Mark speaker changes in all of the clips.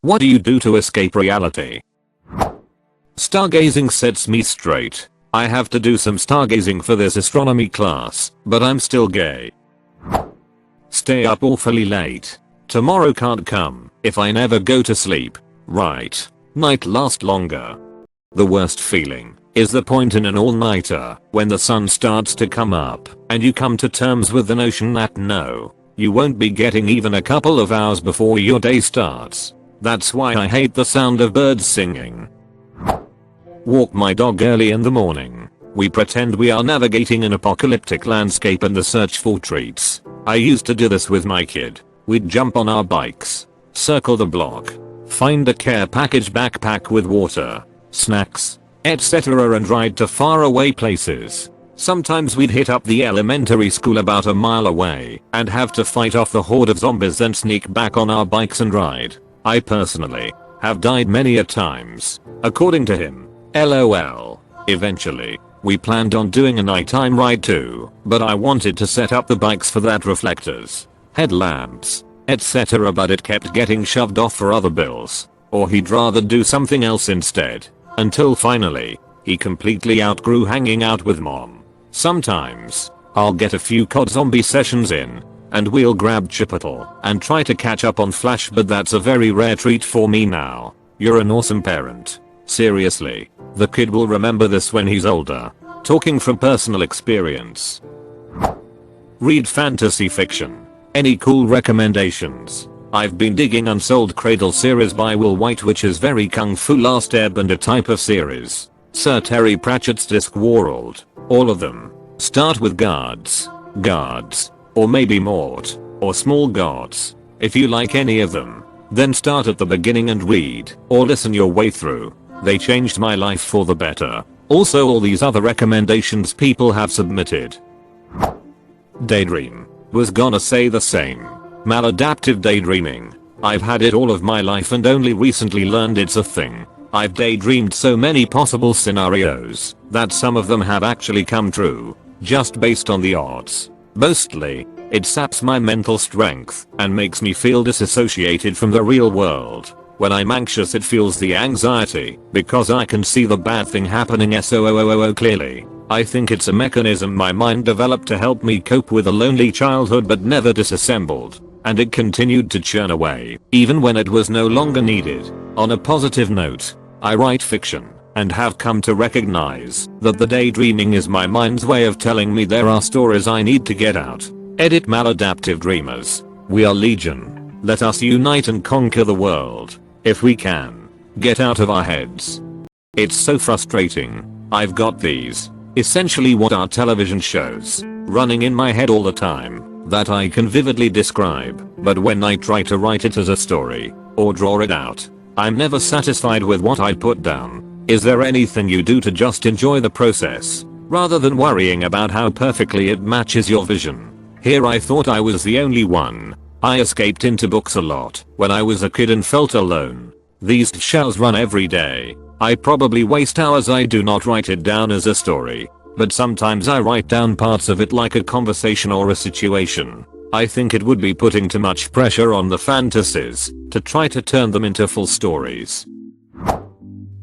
Speaker 1: What do you do to escape reality? Stargazing sets me straight. I have to do some stargazing for this astronomy class, but I'm still gay. Stay up awfully late. Tomorrow can't come if I never go to sleep. Right. Night last longer. The worst feeling is the point in an all-nighter when the sun starts to come up and you come to terms with the notion that no, you won't be getting even a couple of hours before your day starts. That's why I hate the sound of birds singing. Walk my dog early in the morning. We pretend we are navigating an apocalyptic landscape in the search for treats. I used to do this with my kid. We'd jump on our bikes, circle the block, find a care package backpack with water, snacks, etc. and ride to faraway places. Sometimes we'd hit up the elementary school about a mile away and have to fight off the horde of zombies, then sneak back on our bikes and ride. I personally have died many a times, according to him. LOL. Eventually, we planned on doing a nighttime ride too, but I wanted to set up the bikes for that, reflectors, headlamps, etc. but it kept getting shoved off for other bills, or he'd rather do something else instead, until finally, he completely outgrew hanging out with mom. Sometimes, I'll get a few COD zombie sessions in, and we'll grab Chipotle and try to catch up on Flash, but that's a very rare treat for me now. You're an awesome parent. Seriously, the kid will remember this when he's older. Talking from personal experience. Read fantasy fiction. Any cool recommendations? I've been digging Unsold Cradle series by Will White, which is very Kung Fu Last Airbender type of series. Sir Terry Pratchett's Discworld. All of them start with guards, or maybe Mort, or small gods. If you like any of them, then start at the beginning and read, or listen your way through. They changed my life for the better. Also all these other recommendations people have submitted. Daydream. Was gonna say the same. Maladaptive daydreaming. I've had it all of my life and only recently learned it's a thing. I've daydreamed so many possible scenarios that some of them have actually come true, just based on the odds. Mostly, it saps my mental strength and makes me feel disassociated from the real world. When I'm anxious it fuels the anxiety because I can see the bad thing happening so clearly. I think it's a mechanism my mind developed to help me cope with a lonely childhood but never disassembled, and it continued to churn away even when it was no longer needed. On a positive note, I write fiction and have come to recognize that the daydreaming is my mind's way of telling me there are stories I need to get out. Edit maladaptive dreamers. We are legion. Let us unite and conquer the world. If we can. Get out of our heads. It's so frustrating. I've got these, essentially what are television shows, running in my head all the time, that I can vividly describe, but when I try to write it as a story, or draw it out, I'm never satisfied with what I put down. Is there anything you do to just enjoy the process, rather than worrying about how perfectly it matches your vision? Here I thought I was the only one. I escaped into books a lot when I was a kid and felt alone. These shows run every day. I probably waste hours. I do not write it down as a story, but sometimes I write down parts of it like a conversation or a situation. I think it would be putting too much pressure on the fantasies to try to turn them into full stories.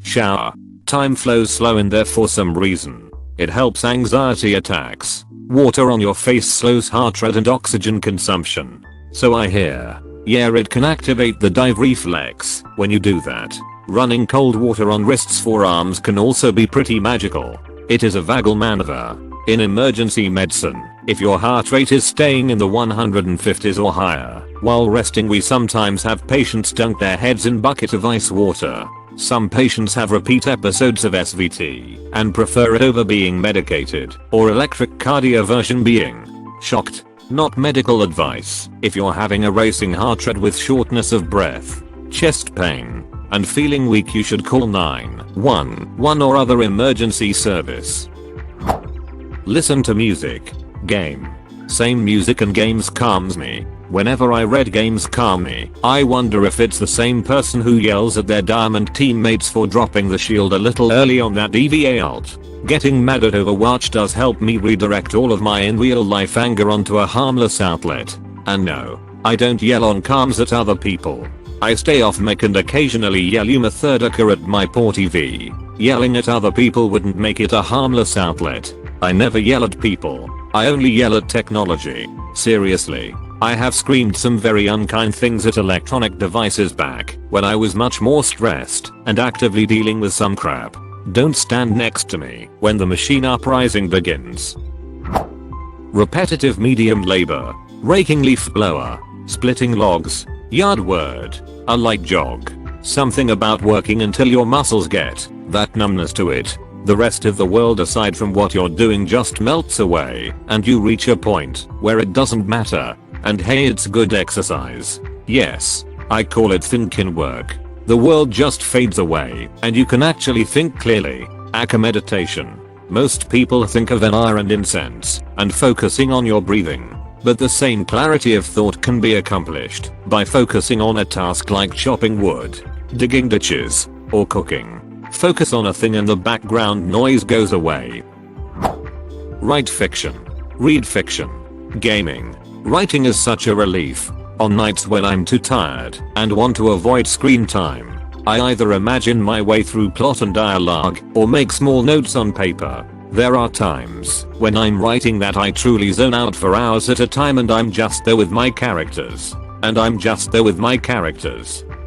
Speaker 1: Shower. Time flows slow in there for some reason. It helps anxiety attacks. Water on your face slows heart rate and oxygen consumption. So I hear. Yeah, it can activate the dive reflex when you do that. Running cold water on wrists, forearms can also be pretty magical. It is a vagal maneuver. In emergency medicine, if your heart rate is staying in the 150s or higher, while resting, we sometimes have patients dunk their heads in bucket of ice water. Some patients have repeat episodes of SVT and prefer it over being medicated, or electric cardioversion being shocked. Not medical advice. If you're having a racing heart rate with shortness of breath, chest pain, and feeling weak, you should call 911 or other emergency service. Listen to music. Game. Same music and games calms me. Whenever I read games calm me, I wonder if it's the same person who yells at their diamond teammates for dropping the shield a little early on that EVA ult. Getting mad at Overwatch does help me redirect all of my in real life anger onto a harmless outlet. And no, I don't yell on comms at other people. I stay off mic and occasionally yell Uma-third-aka at my poor TV. Yelling at other people wouldn't make it a harmless outlet. I never yell at people. I only yell at technology. Seriously. I have screamed some very unkind things at electronic devices back when I was much more stressed and actively dealing with some crap. Don't stand next to me when the machine uprising begins. Repetitive medium labor. Raking leaf blower. Splitting logs. Yard word. A light jog. Something about working until your muscles get that numbness to it. The rest of the world aside from what you're doing just melts away and you reach a point where it doesn't matter. And hey, it's good exercise. Yes, I call it thinking work. The world just fades away and you can actually think clearly. Aka meditation. Most people think of an fire and incense and focusing on your breathing. But the same clarity of thought can be accomplished by focusing on a task like chopping wood, digging ditches, or cooking. Focus on a thing and the background noise goes away. Write fiction. Read fiction. Gaming. Writing is such a relief. On nights when I'm too tired and want to avoid screen time, I either imagine my way through plot and dialogue or make small notes on paper. There are times when I'm writing that I truly zone out for hours at a time and I'm just there with my characters.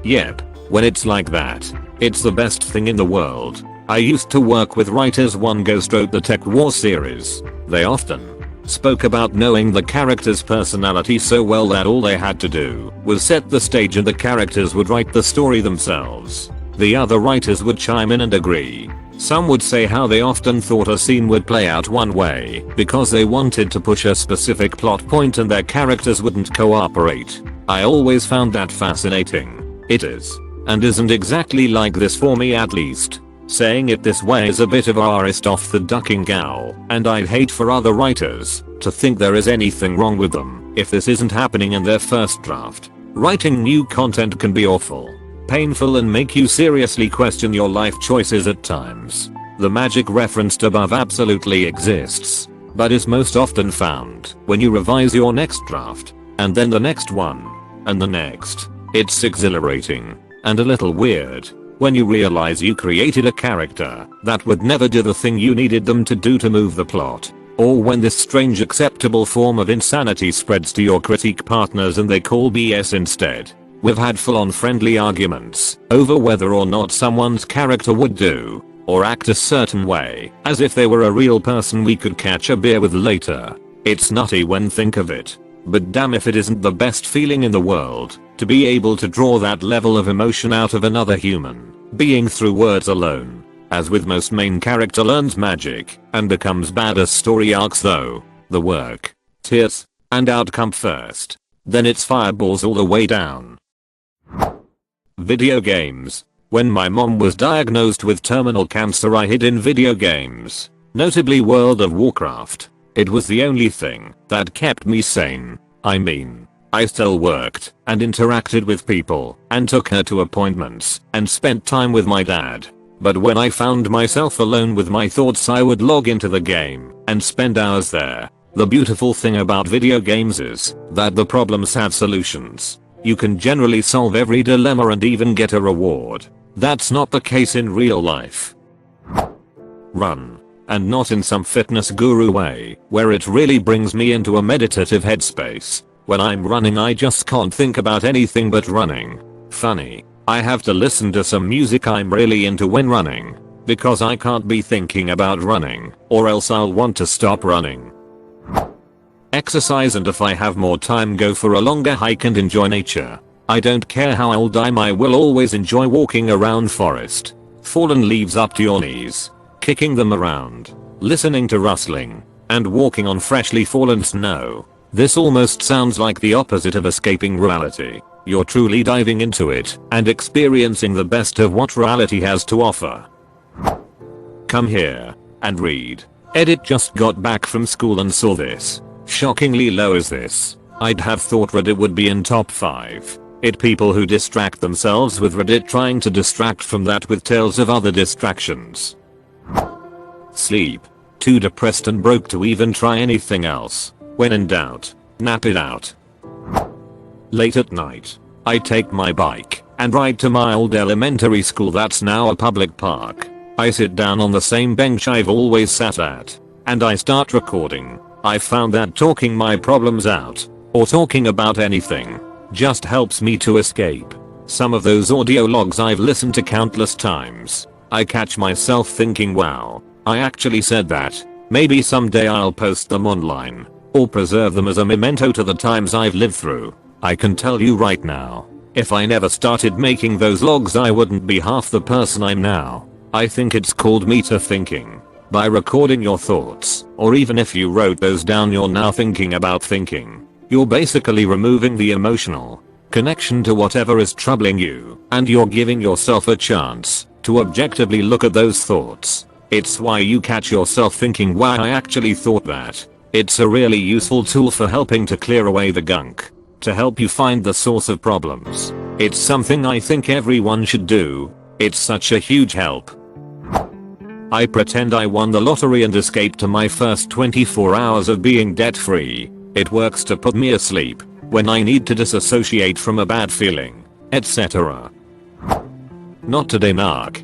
Speaker 1: Yep, when it's like that, it's the best thing in the world. I used to work with writers. One Ghost wrote the Tech War series. They often spoke about knowing the character's personality so well that all they had to do was set the stage and the characters would write the story themselves. The other writers would chime in and agree. Some would say how they often thought a scene would play out one way because they wanted to push a specific plot point and their characters wouldn't cooperate. I always found that fascinating. It is, and isn't exactly like this for me at least. Saying it this way is a bit of a artist off the ducking owl, and I'd hate for other writers to think there is anything wrong with them if this isn't happening in their first draft. Writing new content can be awful, painful and make you seriously question your life choices at times. The magic referenced above absolutely exists, but is most often found when you revise your next draft, and then the next one, and the next. It's exhilarating, and a little weird, when you realize you created a character that would never do the thing you needed them to do to move the plot. Or when this strange acceptable form of insanity spreads to your critique partners and they call BS instead. We've had full-on friendly arguments over whether or not someone's character would do or act a certain way, as if they were a real person we could catch a beer with later. It's nutty when think of it, but damn if it isn't the best feeling in the world to be able to draw that level of emotion out of another human being through words alone. As with most main character learns magic and becomes bad as story arcs though, the work, tears, and outcome first, then it's fireballs all the way down. Video games. When my mom was diagnosed with terminal cancer I hid in video games, notably World of Warcraft. It was the only thing that kept me sane. I mean, I still worked and interacted with people and took her to appointments and spent time with my dad. But when I found myself alone with my thoughts I would log into the game and spend hours there. The beautiful thing about video games is that the problems have solutions. You can generally solve every dilemma and even get a reward. That's not the case in real life. Run. And not in some fitness guru way where it really brings me into a meditative headspace. When I'm running I just can't think about anything but running. Funny, I have to listen to some music I'm really into when running, because I can't be thinking about running, or else I'll want to stop running. Exercise, and if I have more time go for a longer hike and enjoy nature. I don't care how old I will always enjoy walking around forest. Fallen leaves up to your knees, kicking them around, listening to rustling, and walking on freshly fallen snow. This almost sounds like the opposite of escaping reality. You're truly diving into it and experiencing the best of what reality has to offer. Come here and read. Edit just got back from school and saw this. Shockingly low as this. I'd have thought Reddit would be in top 5. It people who distract themselves with Reddit trying to distract from that with tales of other distractions. Sleep. Too depressed and broke to even try anything else. When in doubt, nap it out. Late at night. I take my bike and ride to my old elementary school that's now a public park. I sit down on the same bench I've always sat at, and I start recording. I found that talking my problems out, or talking about anything, just helps me to escape. Some of those audio logs I've listened to countless times. I catch myself thinking, wow, I actually said that. Maybe someday I'll post them online, or preserve them as a memento to the times I've lived through. I can tell you right now, if I never started making those logs I wouldn't be half the person I'm now. I think it's called meta thinking. By recording your thoughts, or even if you wrote those down, you're now thinking about thinking. You're basically removing the emotional connection to whatever is troubling you, and you're giving yourself a chance to objectively look at those thoughts. It's why you catch yourself thinking, wow, I actually thought that. It's a really useful tool for helping to clear away the gunk, to help you find the source of problems. It's something I think everyone should do. It's such a huge help. I pretend I won the lottery and escaped to my first 24 hours of being debt-free. It works to put me asleep when I need to disassociate from a bad feeling, etc. Not today, Mark.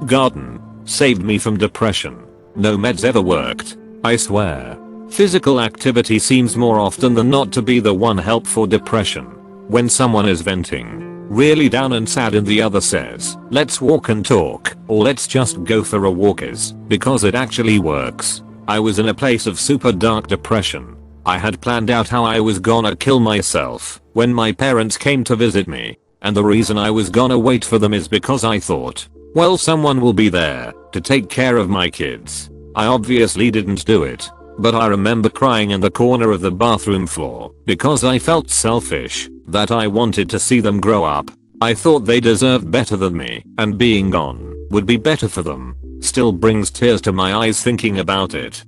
Speaker 1: Garden saved me from depression. No meds ever worked, I swear. Physical activity seems more often than not to be the one help for depression. When someone is venting, really down and sad, and the other says, let's walk and talk, or let's just go for a walkers, because it actually works. I was in a place of super dark depression. I had planned out how I was gonna kill myself when my parents came to visit me, and the reason I was gonna wait for them is because I thought, well, someone will be there to take care of my kids. I obviously didn't do it. But I remember crying in the corner of the bathroom floor because I felt selfish, that I wanted to see them grow up. I thought they deserved better than me, and being gone would be better for them. Still brings tears to my eyes thinking about it.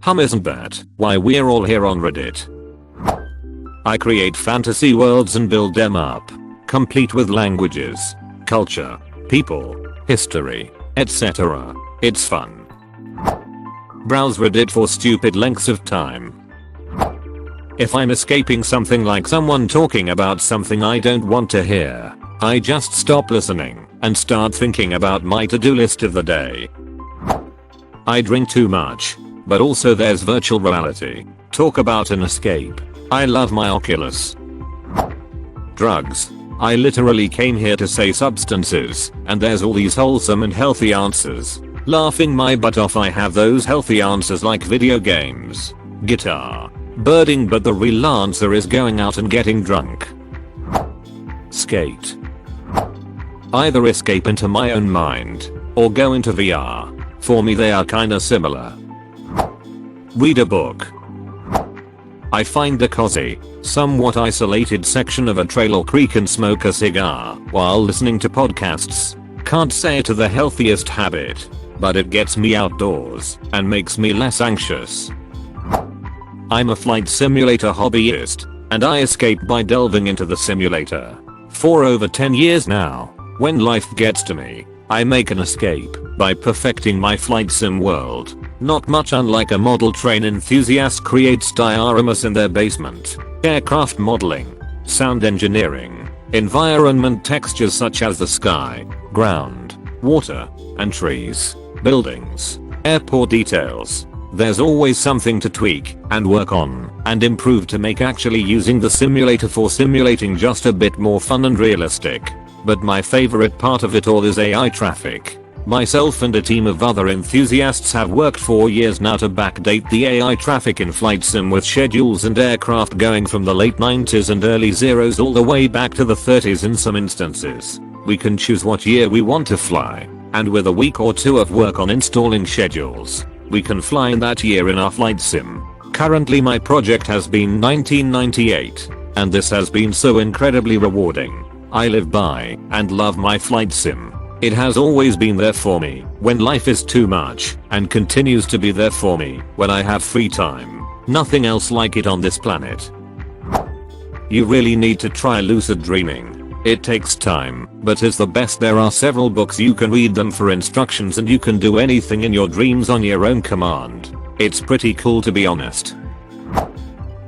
Speaker 1: Isn't that why we're all here on Reddit? I create fantasy worlds and build them up, complete with languages, culture, people, history, etc. It's fun. Browse Reddit for stupid lengths of time. If I'm escaping something like someone talking about something I don't want to hear, I just stop listening and start thinking about my to-do list of the day. I drink too much, but also there's virtual reality. Talk about an escape. I love my Oculus. Drugs. I literally came here to say substances, and there's all these wholesome and healthy answers. Laughing my butt off, I have those healthy answers like video games, guitar, birding, but the real answer is going out and getting drunk. Skate. Either escape into my own mind, or go into VR. For me they are kinda similar. Read a book. I find a cozy, somewhat isolated section of a trail or creek and smoke a cigar while listening to podcasts. Can't say it's the healthiest habit, but it gets me outdoors and makes me less anxious. I'm a flight simulator hobbyist, and I escape by delving into the simulator. For over 10 years now, when life gets to me, I make an escape by perfecting my flight sim world. Not much unlike a model train enthusiast creates dioramas in their basement. Aircraft modeling, sound engineering, environment textures such as the sky, ground, water, and trees, buildings, airport details. There's always something to tweak and work on and improve to make actually using the simulator for simulating just a bit more fun and realistic. But my favorite part of it all is AI traffic. Myself and a team of other enthusiasts have worked for years now to backdate the AI traffic in flight sim with schedules and aircraft going from the late 90s and early zeros all the way back to the 30s in some instances. We can choose what year we want to fly, and with a week or two of work on installing schedules, we can fly in that year in our flight sim. Currently my project has been 1998, and this has been so incredibly rewarding. I live by and love my flight sim. It has always been there for me when life is too much, and continues to be there for me when I have free time. Nothing else like it on this planet. You really need to try Lucid Dreaming. It takes time, but is the best. There are several books, you can read them for instructions, and you can do anything in your dreams on your own command. It's pretty cool, to be honest.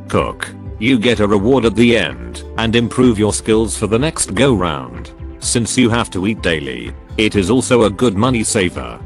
Speaker 1: Cook. You get a reward at the end and improve your skills for the next go round. Since you have to eat daily, it is also a good money saver.